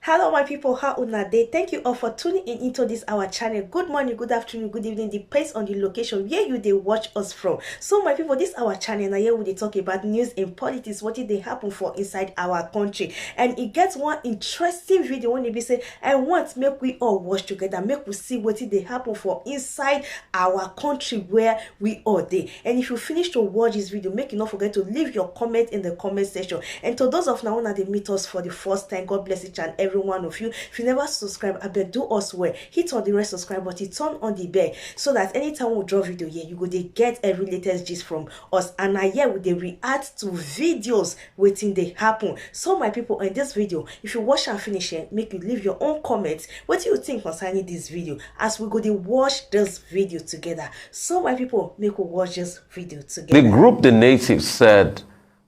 Hello, my people. How una day? Thank you all for tuning in into this our channel. Good morning, good afternoon, good evening. Depends on the location where you they watch us from. So, my people, this our channel. Now here we dey talk about news in politics, what did they happen for inside our country, and it gets one interesting video when they be say, "I want make we all watch together, make we see what did they happen for inside our country where we all dey." And if you finish to watch this video, make you not forget to leave your comment in the comment section. And to those of now that they meet us for the first time, God bless each and every one of you. If you never subscribe, I bet do us well. Hit on the red subscribe button, turn on the bell so that anytime we drop video here, you go they get every latest gist from us. And I here they react to videos waiting they happen. So my people, in this video, if you watch and finish it, make you leave your own comments. What do you think concerning this video as we go to watch this video together? So my people, make we watch this video together. The group The Natives said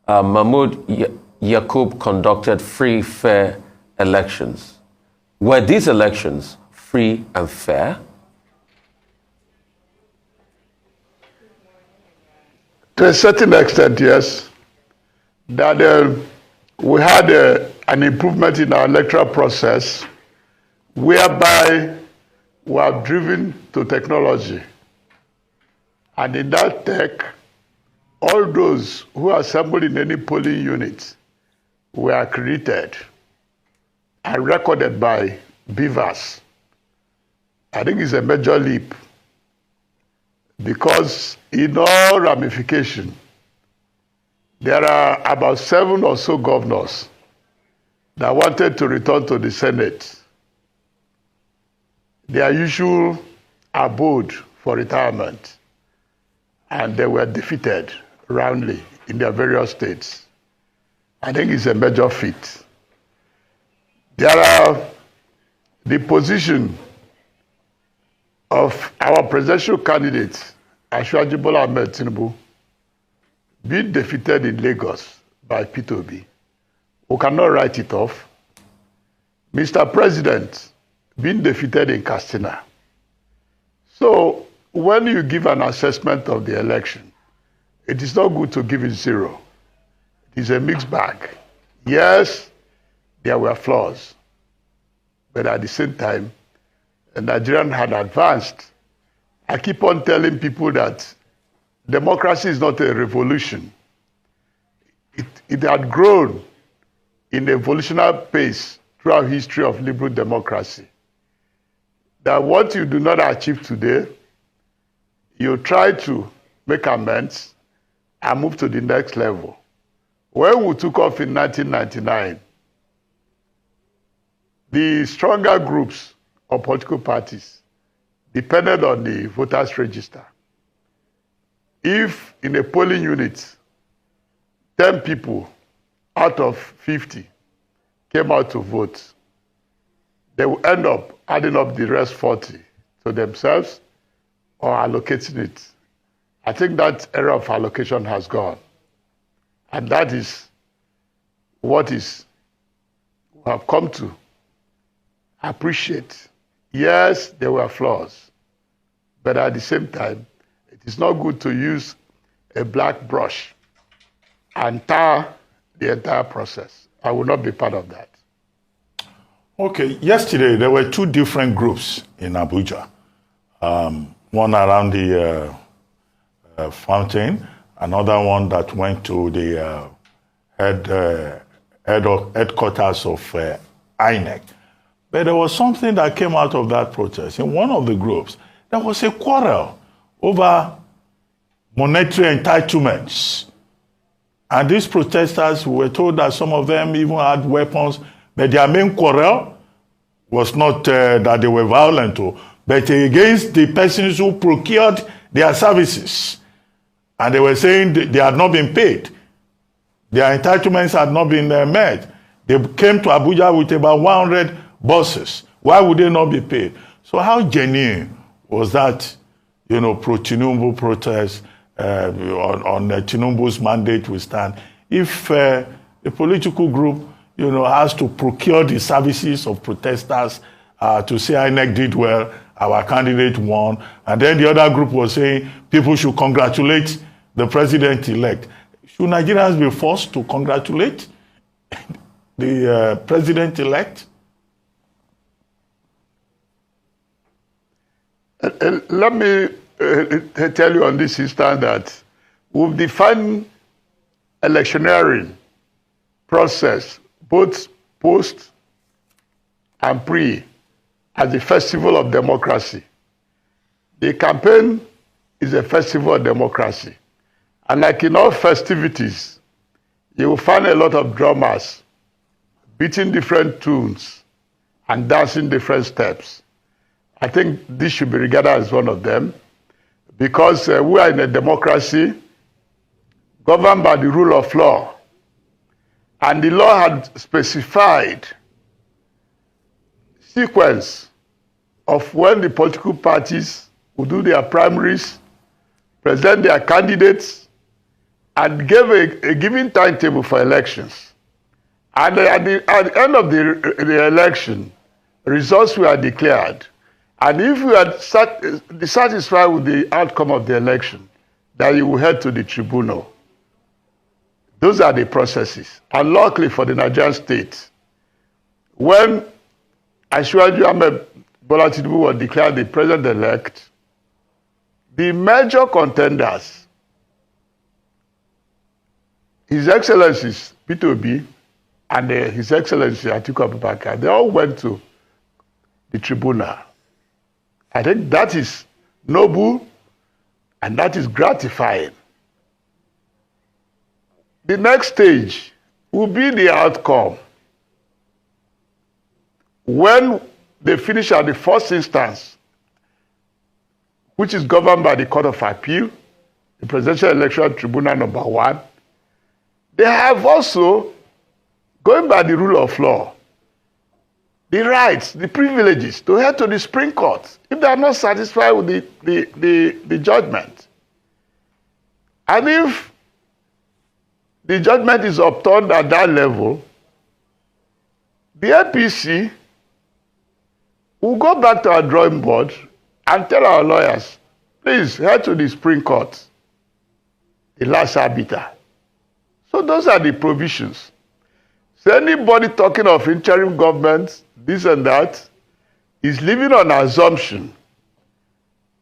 Mahmoud Yaqub conducted free, fair elections. Were these elections free and fair? To a certain extent, yes. That we had an improvement in our electoral process whereby we are driven to technology. And in that tech, all those who are assembled in any polling unit were accredited and recorded by beavers. I think it's a major leap because in all ramification, there are about 7 or so governors that wanted to return to the Senate, their usual abode for retirement, and they were defeated roundly in their various states. I think it's a major feat. There are the position of our presidential candidate, Asiwaju Bola Ahmed Tinubu, being defeated in Lagos by P2B. We cannot write it off. Mr. President being defeated in Katsina. So when you give an assessment of the election, it is not good to give it 0. It is a mixed bag. Yes, there were flaws, but at the same time, the Nigerian had advanced. I keep on telling people that democracy is not a revolution. It had grown in evolutionary pace throughout history of liberal democracy. That what you do not achieve today, you try to make amends and move to the next level. When we took off in 1999, the stronger groups of political parties depended on the voters' register. If in a polling unit, 10 people out of 50 came out to vote, they will end up adding up the rest 40 to themselves or allocating it. I think that era of allocation has gone. And that is what we have come to appreciate. Yes, there were flaws, but at the same time, it is not good to use a black brush and tar the entire process. I will not be part of that. Okay, yesterday there were 2 different groups in Abuja. One around the fountain, another one that went to the headquarters of INEC. But there was something that came out of that protest. In one of the groups, there was a quarrel over monetary entitlements. And these protesters were told that some of them even had weapons, but their main quarrel was not that they were violent, but against the persons who procured their services. And they were saying they had not been paid. Their entitlements had not been met. They came to Abuja with about 100 buses. Why would they not be paid? So how genuine was that, pro-Tinubu protest on Tinubu's mandate will stand? If a political group, has to procure the services of protesters to say INEC did well, our candidate won, and then the other group was saying people should congratulate the president-elect. Should Nigerians be forced to congratulate the president-elect? Let me tell you on this instance that we've defined electioneering process, both post and pre, as a festival of democracy. The campaign is a festival of democracy. And like in all festivities, you will find a lot of drummers beating different tunes and dancing different steps. I think this should be regarded as one of them because we are in a democracy governed by the rule of law. And the law had specified sequence of when the political parties will do their primaries, present their candidates, and gave a given timetable for elections. And at the end of the election, results were declared. And if we are dissatisfied with the outcome of the election, then you will head to the tribunal. Those are the processes. And luckily for the Nigerian state, when Asiwaju Ahmed Bola Tinubu was declared the president-elect, the major contenders, His Excellencies P2B and His Excellency Atiku Abubakar, they all went to the tribunal. I think that is noble and that is gratifying. The next stage will be the outcome. When they finish at the first instance, which is governed by the Court of Appeal, the Presidential Electoral Tribunal number 1, they have also, going by the rule of law, the rights, the privileges to head to the Supreme Court if they are not satisfied with the judgment. And if the judgment is upturned at that level, the APC will go back to our drawing board and tell our lawyers, please head to the Supreme Court, the last arbiter. So those are the provisions. So anybody talking of interim government, this and that, is living on assumption,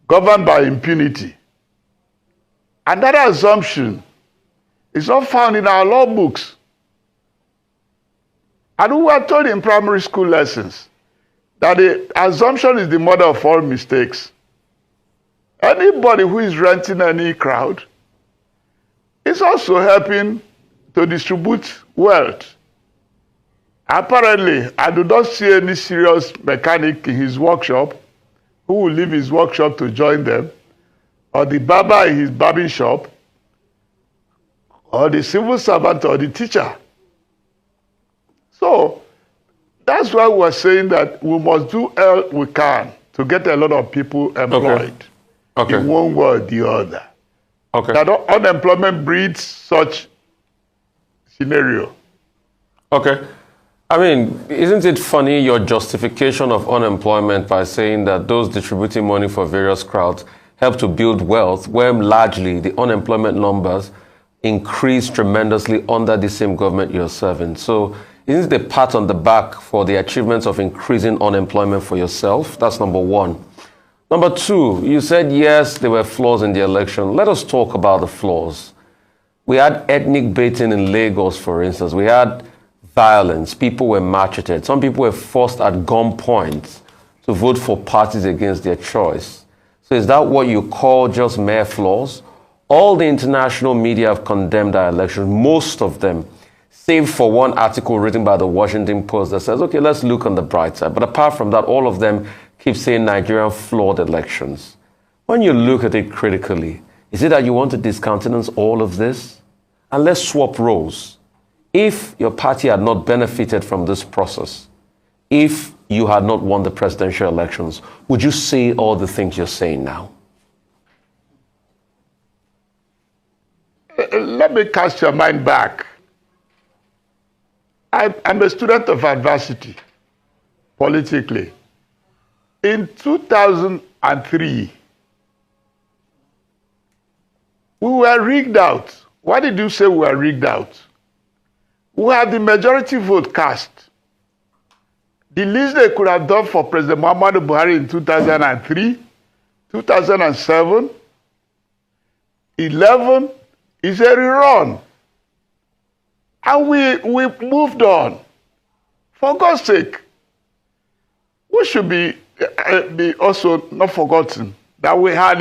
governed by impunity. And that assumption is not found in our law books. And we were told in primary school lessons that the assumption is the mother of all mistakes. Anybody who is renting any crowd is also helping to distribute wealth. Apparently, I do not see any serious mechanic in his workshop who will leave his workshop to join them, or the barber in his barbing shop, or the civil servant or the teacher. So that's why we're saying that we must do all we can to get a lot of people employed in one way or the other. That unemployment breeds such scenario. Okay. I mean, isn't it funny your justification of unemployment by saying that those distributing money for various crowds help to build wealth, where largely the unemployment numbers increase tremendously under the same government you're serving? So isn't it a pat on the back for the achievements of increasing unemployment for yourself? That's number one. Number two, you said, yes, there were flaws in the election. Let us talk about the flaws. We had ethnic baiting in Lagos, for instance. We had violence. People were macheted. Some people were forced at gunpoint to vote for parties against their choice. So is that what you call just mere flaws? All the international media have condemned our election, most of them, save for one article written by the Washington Post that says, okay, let's look on the bright side. But apart from that, all of them keep saying Nigerian flawed elections. When you look at it critically, is it that you want to discountenance all of this? And let's swap roles. If your party had not benefited from this process, if you had not won the presidential elections, would you say all the things you're saying now? Let me cast your mind back. I'm a student of adversity, politically. In 2003, we were rigged out. Why did you say we were rigged out? We had the majority vote cast. The least they could have done for President Muhammadu Buhari in 2003 2007, 11 is a rerun. And we moved on. For God's sake, we should be also not forgotten that we had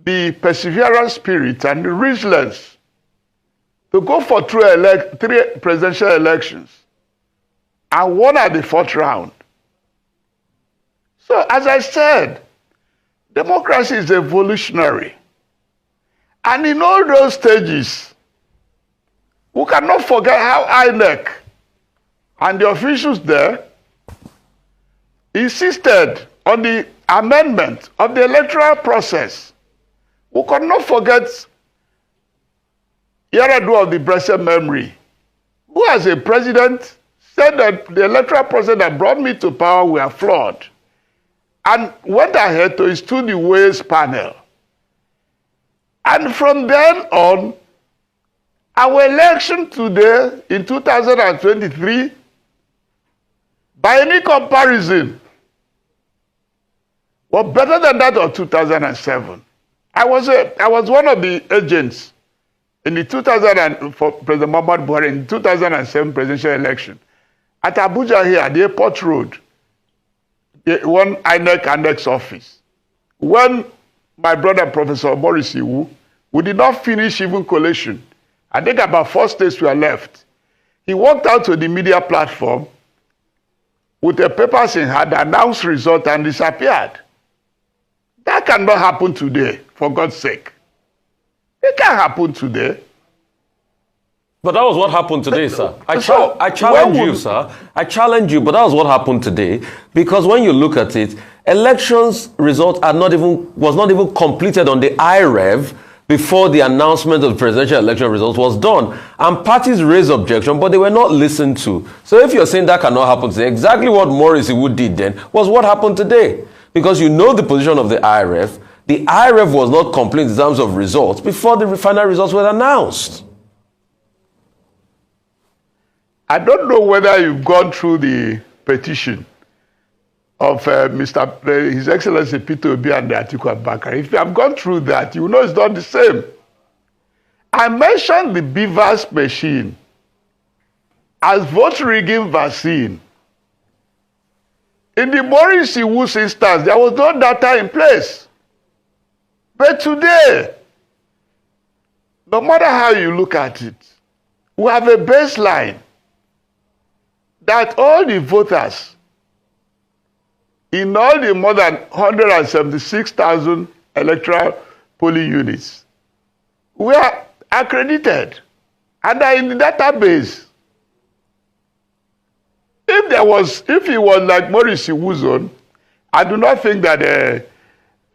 the perseverance spirit and the resilience to go for three presidential elections and won at the fourth round. So, as I said, democracy is evolutionary. And in all those stages, we cannot forget how INEC and the officials there insisted on the amendment of the electoral process. We cannot forget Yar'Adua of the blessed memory, who as a president said that the electoral process that brought me to power were flawed, and went ahead to install the Ways panel. And from then on, our election today in 2023, by any comparison, was better than that of 2007. I was one of the agents in the for President Muhammad Buhari in 2007 presidential election at Abuja here at the airport road, one INEC office. When my brother Professor Boris Iwu, we did not finish even collation. I think about 4 states were left. He walked out to the media platform with the papers in hand, announced result, and disappeared. That cannot happen today, for God's sake. It can't happen today. But that was what happened today, sir. I challenge you, sir. I challenge you, but that was what happened today. Because when you look at it, elections results was not even completed on the IREV before the announcement of the presidential election results was done. And parties raised objection, but they were not listened to. So if you're saying that cannot happen today, exactly what Maurice Iwu did then was what happened today. Because you know the position of the IREV. The IREV was not complete in terms of results before the final results were announced. I don't know whether you've gone through the petition of His Excellency Peter Obi and Atiku Abubakar. If you have gone through that, you know it's not the same. I mentioned the Beavers machine as vote rigging vaccine. In the Maurice Iwu's instance, there was no data in place. But today, no matter how you look at it, we have a baseline that all the voters in all the more than 176,000 electoral polling units were accredited and are in the database. If it was like Maurice Iwu's own, I do not think that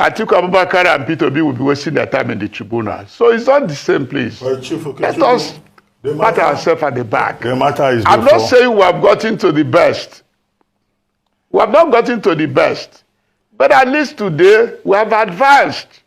Atiku Abubakar and Peter Obi will be wasting their time in the tribunal. So it's not the same place. Well, Chief, okay, let us pat ourselves at the back. The matter is I'm not saying we have gotten to the best. We have not gotten to the best. But at least today, we have advanced.